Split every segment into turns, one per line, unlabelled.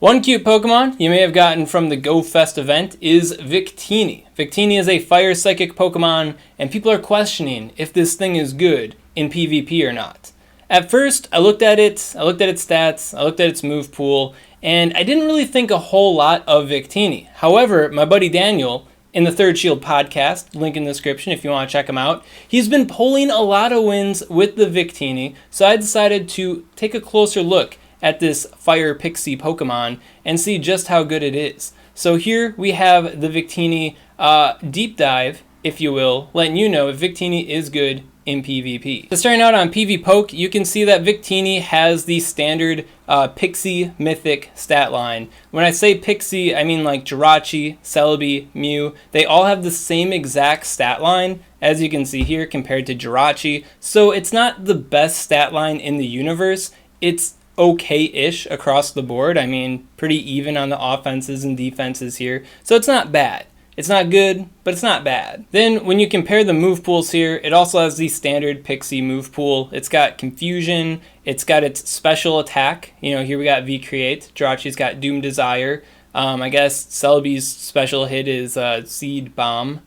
One cute Pokemon you may have gotten from the Go Fest event is Victini. Victini is a fire psychic Pokemon, and people are questioning if this thing is good in PvP or not. At first, I looked at its stats, I looked at its move pool, and I didn't really think a whole lot of Victini. However, my buddy Daniel, in the Third Shield podcast, link in the description if you want to check him out, he's been pulling a lot of wins with the Victini, so I decided to take a closer look at this fire pixie Pokemon and see just how good it is. So here we have the Victini deep dive, if you will, letting you know if Victini is good in PvP. So starting out on PvPoke, you can see that Victini has the standard Pixie Mythic stat line. When I say Pixie, I mean like Jirachi, Celebi, Mew. They all have the same exact stat line, as you can see here, compared to Jirachi. So it's not the best stat line in the universe. It's okay-ish across the board. I mean, pretty even on the offenses and defenses here. So it's not bad. It's not good, but it's not bad. Then when you compare the move pools here, it also has the standard Pixie move pool. It's got Confusion, it's got its special attack. You know, here we got V-Create, Jirachi's got Doom Desire. I guess Celebi's special hit is Seed Bomb.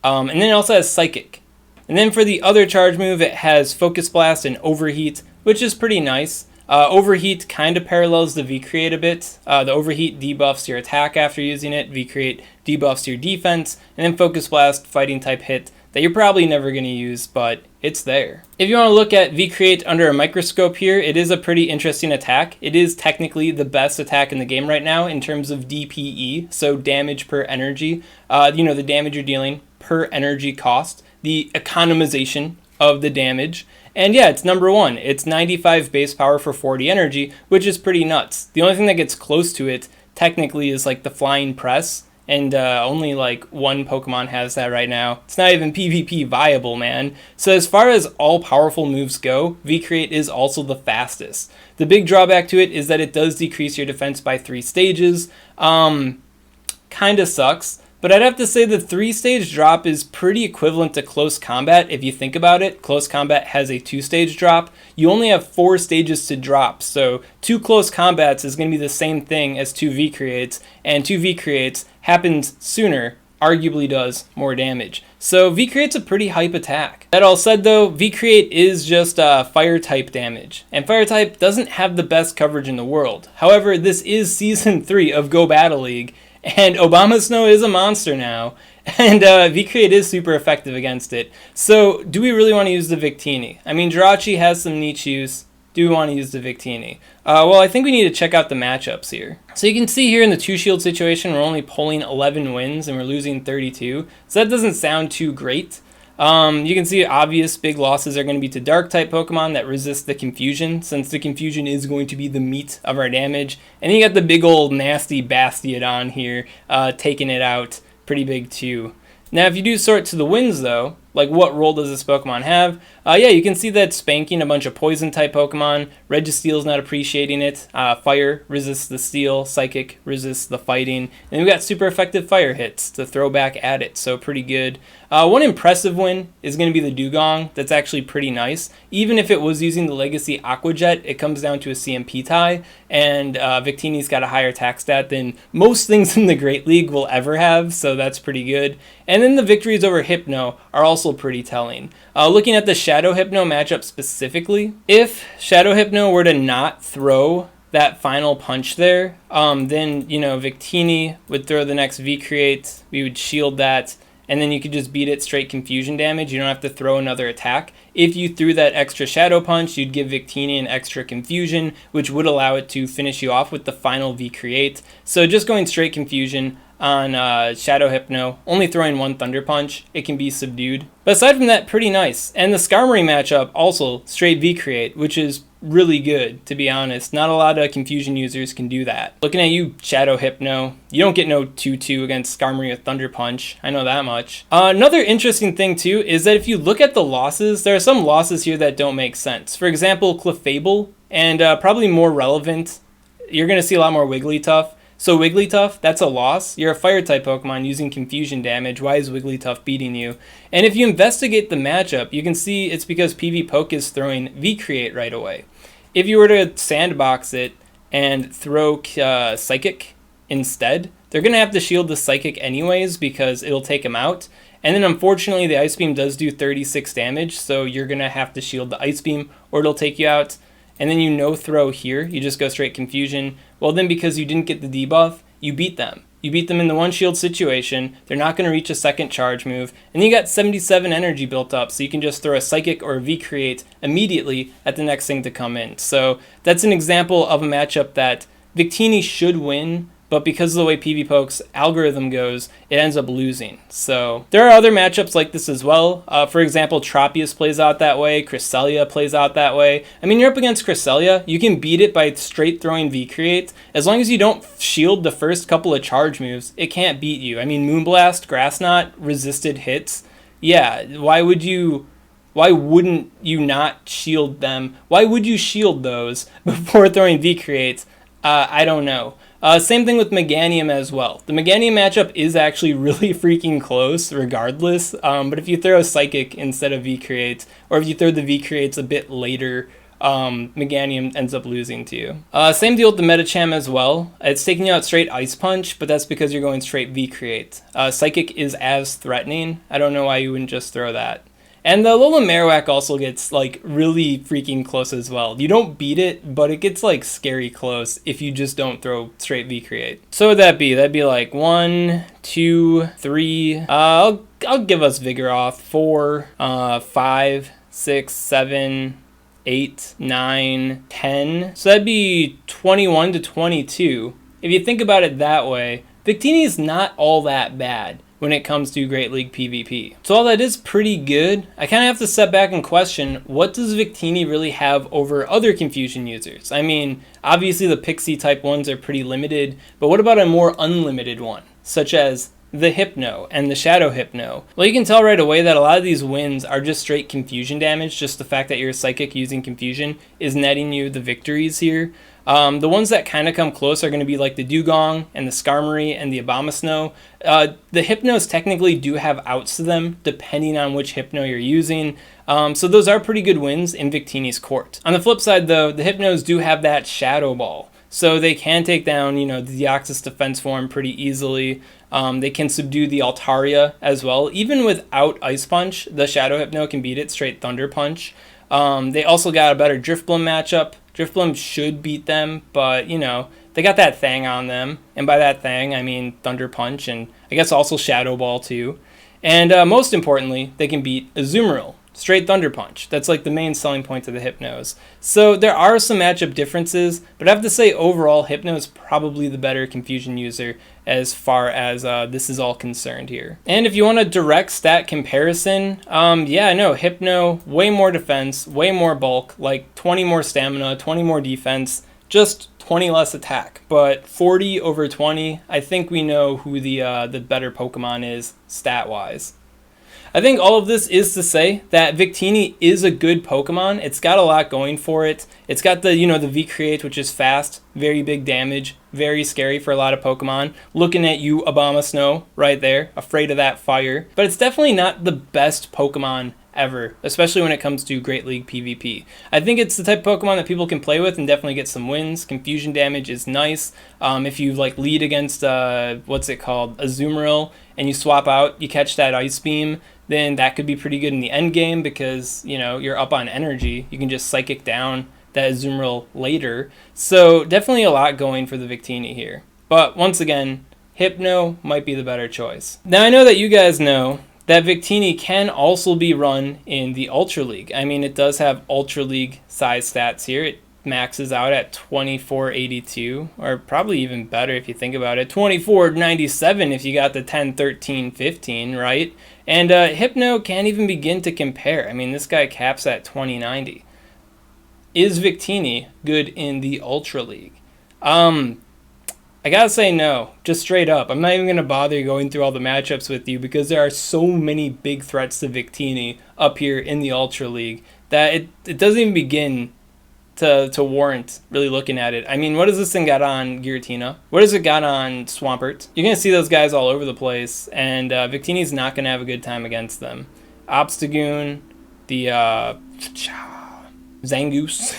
And then it also has Psychic. And then for the other charge move, it has Focus Blast and Overheat, which is pretty nice. Overheat kind of parallels the V-Create a bit. The Overheat debuffs your attack after using it, V-Create debuffs your defense, and then Focus Blast, fighting type hit that you're probably never going to use, but it's there. If you want to look at V-Create under a microscope here, it is a pretty interesting attack. It is technically the best attack in the game right now in terms of DPE, so damage per energy. The damage you're dealing per energy cost, the economization of the damage. And yeah, it's number one. It's 95 base power for 40 energy, which is pretty nuts. The only thing that gets close to it technically is like the Flying Press, and only like one Pokemon has that right now. It's not even PvP viable, man. So as far as all powerful moves go, V-Create is also the fastest. The big drawback to it is that it does decrease your defense by 3 stages. Kinda sucks. But I'd have to say the 3-stage drop is pretty equivalent to Close Combat. If you think about it, Close Combat has a 2-stage drop. You only have 4 stages to drop, so 2 Close Combats is going to be the same thing as 2 V-Creates, and 2 V-Creates happens sooner, arguably does more damage. So V-Create's a pretty hype attack. That all said though, V-Create is just fire type damage, and fire type doesn't have the best coverage in the world. However, this is Season 3 of Go Battle League, and Obama Snow is a monster now, and V-Create is super effective against it. So, do we really want to use the Victini? I mean, Jirachi has some niche use. Do we want to use the Victini? Well, I think we need to check out the matchups here. So you can see here in the 2-shield situation, we're only pulling 11 wins, and we're losing 32. So that doesn't sound too great. You can see obvious big losses are going to be to Dark-type Pokemon that resist the Confusion, since the Confusion is going to be the meat of our damage. And then you got the big old nasty Bastiodon here, taking it out pretty big too. Now, if you do sort to the wins, though, like what role does this Pokemon have? You can see that it's spanking a bunch of Poison-type Pokemon. Registeel's not appreciating it. Fire resists the Steel. Psychic resists the Fighting. And we've got super effective Fire hits to throw back at it, so pretty good. One impressive win is going to be the Dugong. That's actually pretty nice. Even if it was using the Legacy Aqua Jet, it comes down to a CMP tie, and Victini's got a higher attack stat than most things in the Great League will ever have, so that's pretty good. And then the victories over Hypno are also pretty telling. Looking at the Shadow Hypno matchup specifically, if Shadow Hypno were to not throw that final punch there, then, Victini would throw the next V-Create, we would shield that, and then you could just beat it straight confusion damage. You don't have to throw another attack. If you threw that extra Shadow Punch, you'd give Victini an extra confusion, which would allow it to finish you off with the final V-Create. So just going straight confusion on Shadow Hypno, only throwing 1 Thunder Punch, it can be subdued. But aside from that, pretty nice. And the Skarmory matchup, also straight V-Create, which is really good, to be honest. Not a lot of Confusion users can do that. Looking at you, Shadow Hypno, you don't get no 2-2 against Skarmory with Thunder Punch. I know that much. Another interesting thing, too, is that if you look at the losses, there are some losses here that don't make sense. For example, Clefable, and probably more relevant, you're going to see a lot more Wigglytuff. So Wigglytuff, that's a loss. You're a Fire-type Pokemon using Confusion damage. Why is Wigglytuff beating you? And if you investigate the matchup, you can see it's because PvPoke is throwing V-Create right away. If you were to sandbox it and throw Psychic instead, they're going to have to shield the Psychic anyways because it'll take him out. And then unfortunately the Ice Beam does do 36 damage, so you're going to have to shield the Ice Beam or it'll take you out. And then you no throw here, you just go straight Confusion. Well then, because you didn't get the debuff, you beat them. You beat them in the one shield situation, they're not going to reach a second charge move, and then you got 77 energy built up, so you can just throw a Psychic or a V-Create immediately at the next thing to come in. So that's an example of a matchup that Victini should win, but because of the way PvPoke's algorithm goes, it ends up losing. So there are other matchups like this as well. For example, Tropius plays out that way, Cresselia plays out that way. I mean, you're up against Cresselia, you can beat it by straight throwing V-Create. As long as you don't shield the first couple of charge moves, it can't beat you. I mean, Moonblast, Grass Knot, resisted hits. Yeah, why wouldn't you not shield them? Why would you shield those before throwing V-Creates? I don't know. Same thing with Meganium as well. The Meganium matchup is actually really freaking close regardless, but if you throw a Psychic instead of V-Creates, or if you throw the V-Creates a bit later, Meganium ends up losing to you. Same deal with the Medicham as well. It's taking you out straight Ice Punch, but that's because you're going straight V-Create. Psychic is as threatening. I don't know why you wouldn't just throw that. And the Alola Marowak also gets like really freaking close as well. You don't beat it, but it gets like scary close if you just don't throw straight V-Create. So what would that be? That'd be like 1, 2, 3. I'll give us Vigoroth. 4, 5, 6, 7, 8, 9, 10. So that'd be 21 to 22. If you think about it that way, Victini is not all that bad when it comes to Great League PvP. So all that is pretty good. I kind of have to step back and question, what does Victini really have over other Confusion users? I mean, obviously the Pixie type ones are pretty limited, but what about a more unlimited one, such as the Hypno and the Shadow Hypno? Well, you can tell right away that a lot of these wins are just straight Confusion damage. Just the fact that you're a Psychic using Confusion is netting you the victories here. The ones that kind of come close are going to be like the Dugong and the Skarmory and the Abomasnow. The Hypnos technically do have outs to them depending on which Hypno you're using. So those are pretty good wins in Victini's court. On the flip side though, the Hypnos do have that Shadow Ball. So they can take down, the Deoxys defense form pretty easily. They can subdue the Altaria as well. Even without Ice Punch, the Shadow Hypno can beat it straight Thunder Punch. They also got a better Drifblim matchup. Drifblim should beat them, but, they got that Thang on them. And by that Thang, I mean Thunder Punch and I guess also Shadow Ball too. And most importantly, they can beat Azumarill. Straight Thunder Punch. That's like the main selling point of the Hypnos. So there are some matchup differences, but I have to say overall, Hypno is probably the better Confusion user as far as this is all concerned here. And if you want a direct stat comparison, Hypno, way more defense, way more bulk, like 20 more stamina, 20 more defense, just 20 less attack. But 40 over 20, I think we know who the better Pokemon is stat-wise. I think all of this is to say that Victini is a good Pokemon. It's got a lot going for it. It's got the V-Create, which is fast, very big damage, very scary for a lot of Pokemon. Looking at you, Abomasnow, right there, afraid of that fire. But it's definitely not the best Pokemon ever, especially when it comes to Great League PvP. I think it's the type of Pokemon that people can play with and definitely get some wins. Confusion damage is nice. If you lead against Azumarill, and you swap out, you catch that Ice Beam, then that could be pretty good in the end game because you're up on energy. You can just Psychic down that Azumarill later. So definitely a lot going for the Victini here. But once again, Hypno might be the better choice. Now I know that you guys know that Victini can also be run in the Ultra League. I mean, it does have Ultra League size stats here. It maxes out at 2482, or probably even better if you think about it, 2497 if you got the 10, 13, 15, right? And Hypno can't even begin to compare. I mean, this guy caps at 2090. Is Victini good in the Ultra League? I gotta say no, just straight up. I'm not even gonna bother going through all the matchups with you because there are so many big threats to Victini up here in the Ultra League that it doesn't even begin to warrant really looking at it. I mean, what does this thing got on Giratina? What does it got on Swampert? You're going to see those guys all over the place, and Victini's not going to have a good time against them. Obstagoon, the Zangoose.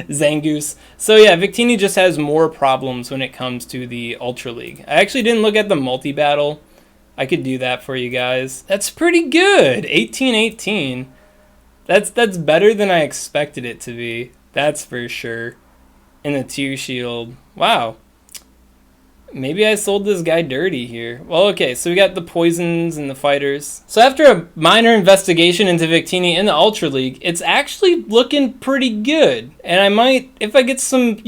Zangoose. So yeah, Victini just has more problems when it comes to the Ultra League. I actually didn't look at the multi-battle. I could do that for you guys. That's pretty good. 18-18. That's better than I expected it to be. That's for sure. In the 2 shield. Wow. Maybe I sold this guy dirty here. Well, okay, so we got the poisons and the fighters. So after a minor investigation into Victini in the Ultra League, it's actually looking pretty good. And I might, if I get some,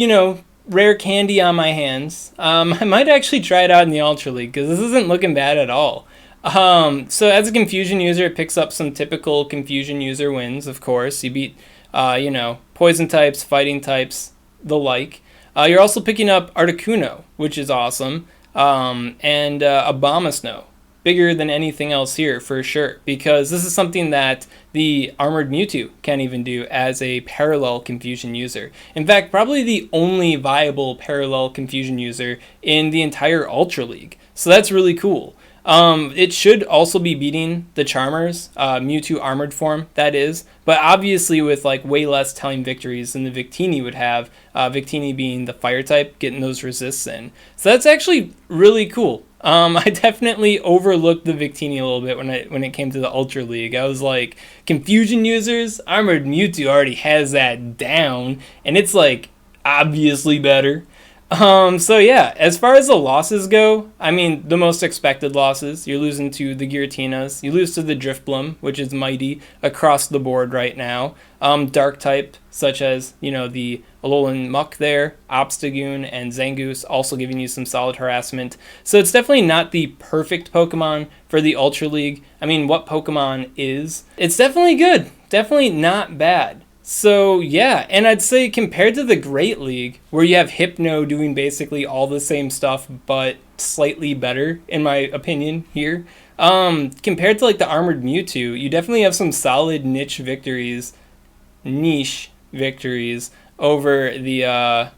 rare candy on my hands, I might actually try it out in the Ultra League, because this isn't looking bad at all. So as a Confusion user, it picks up some typical Confusion user wins, of course. You beat, poison types, fighting types, the like. You're also picking up Articuno, which is awesome, and Abomasnow. Bigger than anything else here, for sure, because this is something that the Armored Mewtwo can't even do as a parallel Confusion user. In fact, probably the only viable parallel Confusion user in the entire Ultra League. So that's really cool. It should also be beating the Charmers, Mewtwo Armored form, that is, but obviously with like way less telling victories than the Victini would have, Victini being the fire type, getting those resists in. So that's actually really cool. I definitely overlooked the Victini a little bit when it came to the Ultra League. I was like, Confusion users, Armored Mewtwo already has that down, and it's like obviously better. So yeah, as far as the losses go, I mean, the most expected losses, you're losing to the Giratinas, you lose to the Drifblim, which is mighty across the board right now. Dark type, such as, the Alolan Muck there, Obstagoon, and Zangoose, also giving you some solid harassment. So it's definitely not the perfect Pokemon for the Ultra League. I mean, what Pokemon is? It's definitely good. Definitely not bad. So yeah, and I'd say compared to the Great League, where you have Hypno doing basically all the same stuff, but slightly better, in my opinion, here, compared to like the Armored Mewtwo, you definitely have some solid niche victories over the,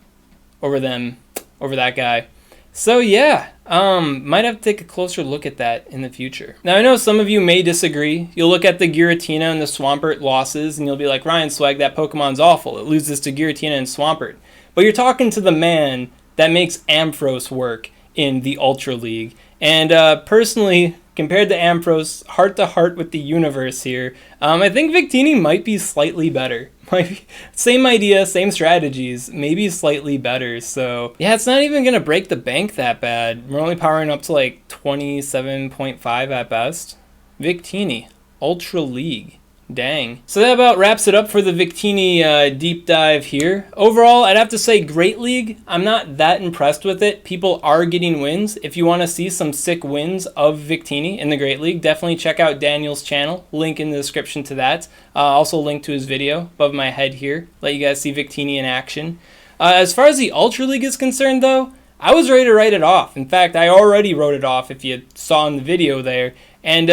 over that guy. So yeah, might have to take a closer look at that in the future. Now I know some of you may disagree. You'll look at the Giratina and the Swampert losses and you'll be like, Ryan Swag, that Pokemon's awful. It loses to Giratina and Swampert. But you're talking to the man that makes Ampharos work in the Ultra League. And personally, compared to Ampharos, heart to heart with the universe here, I think Victini might be slightly better. Same idea, same strategies, maybe slightly better. So yeah, it's not even gonna break the bank that bad. We're only powering up to like 27.5 at best. Victini, Ultra League. Dang. So that about wraps it up for the Victini deep dive here. Overall, I'd have to say Great League, I'm not that impressed with it. People are getting wins. If you want to see some sick wins of Victini in the Great League, definitely check out Daniel's channel. Link in the description to that. Also link to his video above my head here. Let you guys see Victini in action. As far as the Ultra League is concerned though, I was ready to write it off. In fact, I already wrote it off if you saw in the video there. And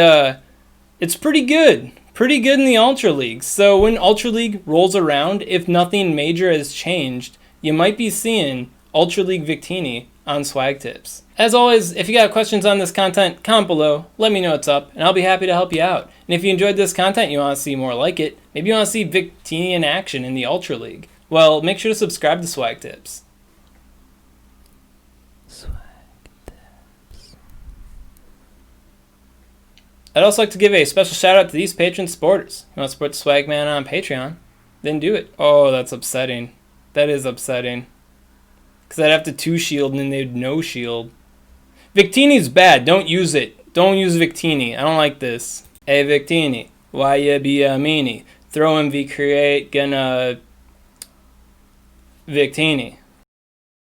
it's pretty good. Pretty good in the Ultra League. So when Ultra League rolls around, if nothing major has changed, you might be seeing Ultra League Victini on SwagTips. As always, if you got questions on this content, comment below, let me know what's up, and I'll be happy to help you out. And if you enjoyed this content, you want to see more like it, maybe you want to see Victini in action in the Ultra League, well, make sure to subscribe to SwagTips. I'd also like to give a special shout out to these patron supporters. You want to support the Swag Man on Patreon? Then do it. Oh, that's upsetting. That is upsetting. Because I'd have to 2-shield and then they'd no-shield. Victini's bad. Don't use it. Don't use Victini. I don't like this. Hey Victini, why you be a meanie? Throw him V-Create, gonna... Victini.